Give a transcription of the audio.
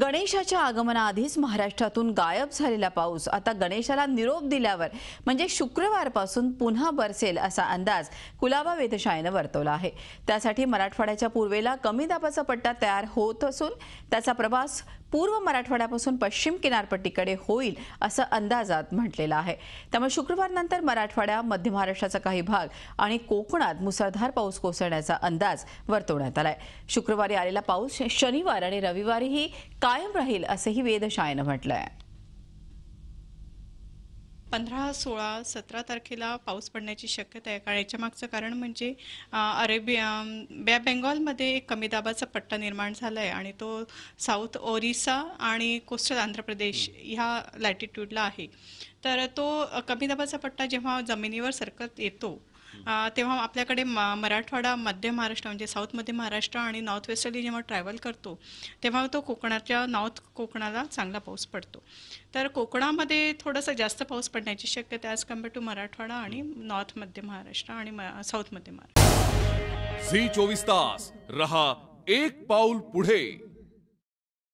गणेशाच्या आगमनाआधीच महाराष्ट्रातून गायब झालेला पाऊस आता गणेशाला निरोप दिल्यावर म्हणजे शुक्रवारपासून पुन्हा बरसेल असा अंदाज कुलाबा वेधशाळेने वर्तवला आहे। त्यासाठी मराठवाड्याच्या पूर्वेला कमी दाबाचा पट्टा तयार होत असून त्याचा प्रवास पूर्व मराठवाड्यापासून पश्चिम किनारपट्टीकडे होईल असं अंदाजात म्हटलेलं आहे। त्यामुळे शुक्रवारनंतर मराठवाडा, मध्य महाराष्ट्राचा काही भाग आणि कोकणात मुसळधार पाऊस कोसळण्याचा अंदाज वर्तवण्यात आलाय। शुक्रवारी आलेला पाऊस शनिवार आणि रविवारीही कायम राहील असंही वेधशाळेने म्हटलंय। 15, 16, 17 तारखेला पाऊस पडण्याची शक्यता आहे। कारण याच्या मागचं कारण म्हणजे बे बेंगॉलमध्ये एक कमी दाबाचा पट्टा निर्माण झाला आहे आणि तो साऊथ ओरिसा आणि कोस्टल आंध्र प्रदेश ह्या लॅटिट्यूडला आहे। तर तो कमी दाबाचा पट्टा जेव्हा जमिनीवर सरकत येतो तेव्हा आपल्याकडे मराठवाडा, मध्य महाराष्ट्र म्हणजे साऊथ मध्य महाराष्ट्र आणि नॉर्थ वेस्टर्ली जेव्हा ट्रॅव्हल करतो तेव्हा तो कोकणाच्या नॉर्थ कोकणाला चांगला पाऊस पडतो। तर कोकणामध्ये थोडासा जास्त पाऊस पडण्याची शक्यता ॲज कम्पेअर टू मराठवाडा आणि नॉर्थ मध्य महाराष्ट्र आणि साऊथ मध्य महाराष्ट्र। झी 24 तास रहा एक पाऊल पुढे।